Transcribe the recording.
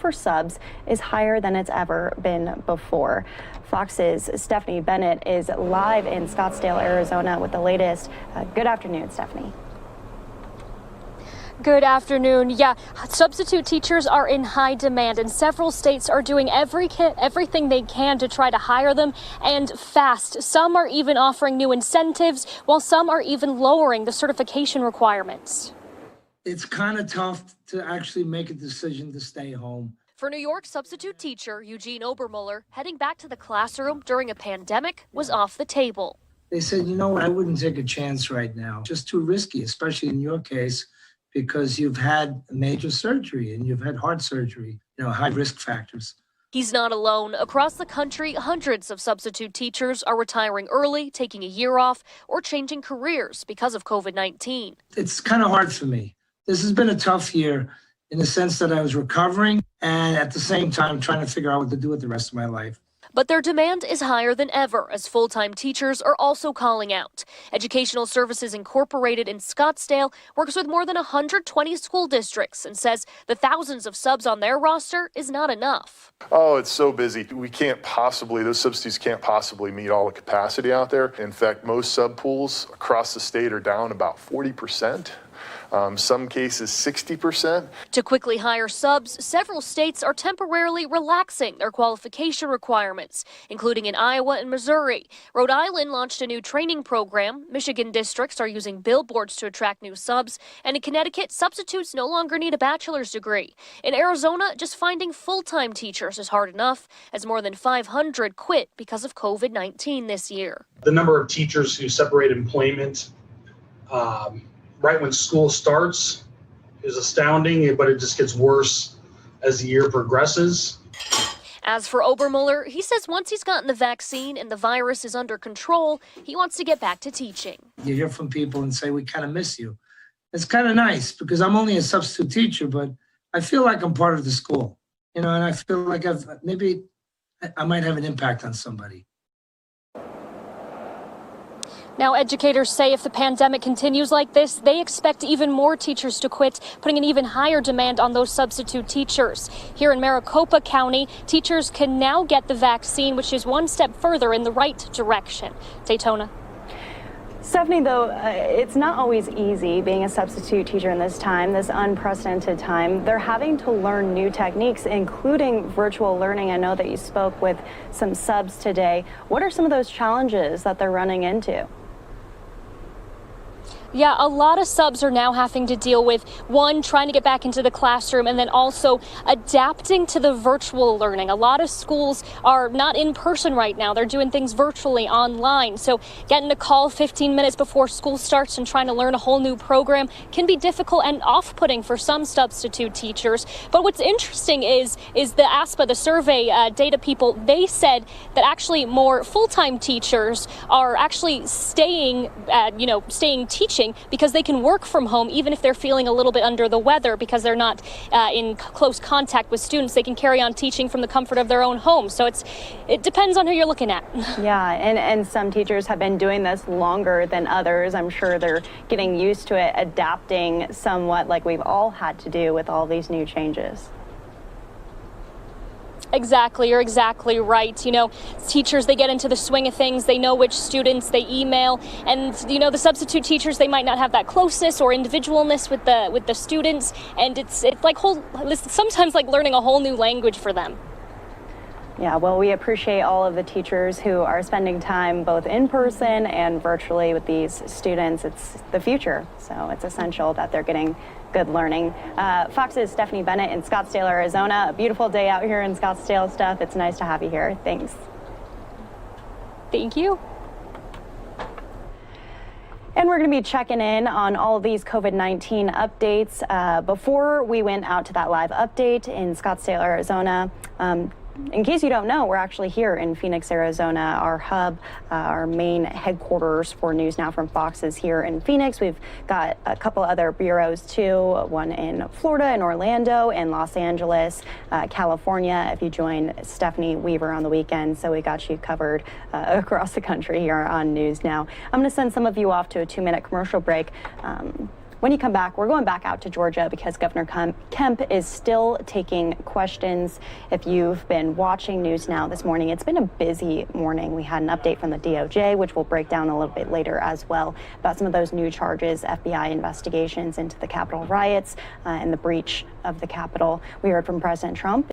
for subs is higher than it's ever been before. Fox's Stephanie Bennett is live in Scottsdale, Arizona with the latest. Good afternoon, Stephanie. Good afternoon. Yeah, substitute teachers are in high demand, and several states are doing everything they can to try to hire them, and fast. Some are even offering new incentives, while some are even lowering the certification requirements. It's kind of tough to actually make a decision to stay home. For New York substitute teacher Eugene Obermuller, heading back to the classroom during a pandemic was off the table. They said, you know what, I wouldn't take a chance right now. Just too risky, especially in your case, because you've had major surgery and you've had heart surgery, high risk factors. He's not alone. Across the country, hundreds of substitute teachers are retiring early, taking a year off, or changing careers because of COVID-19. It's kind of hard for me. This has been a tough year in the sense that I was recovering and at the same time trying to figure out what to do with the rest of my life. But their demand is higher than ever as full-time teachers are also calling out. Educational Services Incorporated in Scottsdale works with more than 120 school districts and says the thousands of subs on their roster is not enough. Oh, it's so busy. Those substitutes can't possibly meet all the capacity out there. In fact, most sub pools across the state are down about 40%. Some cases 60%. To quickly hire subs, several states are temporarily relaxing their qualification requirements, including in Iowa and Missouri. Rhode Island launched a new training program. Michigan districts are using billboards to attract new subs. And in Connecticut, substitutes no longer need a bachelor's degree. In Arizona, just finding full-time teachers is hard enough, as more than 500 quit because of COVID-19 this year. The number of teachers who separate employment right when school starts is astounding, but it just gets worse as the year progresses. As for Obermuller, he says once he's gotten the vaccine and the virus is under control, he wants to get back to teaching. You hear from people and say, we kind of miss you. It's kind of nice because I'm only a substitute teacher, but I feel like I'm part of the school, and I feel like maybe I might have an impact on somebody. Now, educators say if the pandemic continues like this, they expect even more teachers to quit, putting an even higher demand on those substitute teachers. Here in Maricopa County, teachers can now get the vaccine, which is one step further in the right direction. Daytona. Stephanie, though, it's not always easy being a substitute teacher in this unprecedented time. They're having to learn new techniques, including virtual learning. I know that you spoke with some subs today. What are some of those challenges that they're running into? Yeah, a lot of subs are now having to deal with, one, trying to get back into the classroom, and then also adapting to the virtual learning. A lot of schools are not in person right now. They're doing things virtually online. So getting a call 15 minutes before school starts and trying to learn a whole new program can be difficult and off-putting for some substitute teachers. But what's interesting is the ASPA, the survey data people, they said that actually more full-time teachers are actually staying teaching because they can work from home even if they're feeling a little bit under the weather because they're not in close contact with students. They can carry on teaching from the comfort of their own home. So it depends on who you're looking at. Yeah, and some teachers have been doing this longer than others. I'm sure they're getting used to it, adapting somewhat like we've all had to do with all these new changes. Exactly, you're exactly right. Teachers, they get into the swing of things. They know which students they email, and the substitute teachers, they might not have that closeness or individualness with the students, and it's sometimes like learning a whole new language for them. Yeah, well, we appreciate all of the teachers who are spending time both in person and virtually with these students. It's the future, so it's essential that they're getting good learning. Fox's Stephanie Bennett in Scottsdale, Arizona. A beautiful day out here in Scottsdale, Steph. It's nice to have you here. Thanks. Thank you. And we're going to be checking in on all of these COVID-19 updates. Before we went out to that live update in Scottsdale, Arizona, in case you don't know, we're actually here in Phoenix, Arizona. Our hub, our main headquarters for NewsNOW from Fox is here in Phoenix. We've got a couple other bureaus too, one in Florida, in Orlando, and Los Angeles, California, if you join Stephanie Weaver on the weekend. So we got you covered across the country here on NewsNOW. I'm going to send some of you off to a 2-minute commercial break. When you come back, we're going back out to Georgia because Governor Kemp is still taking questions. If you've been watching News Now this morning, it's been a busy morning. We had an update from the DOJ, which we'll break down a little bit later as well, about some of those new charges, FBI investigations into the Capitol riots and the breach of the Capitol. We heard from President Trump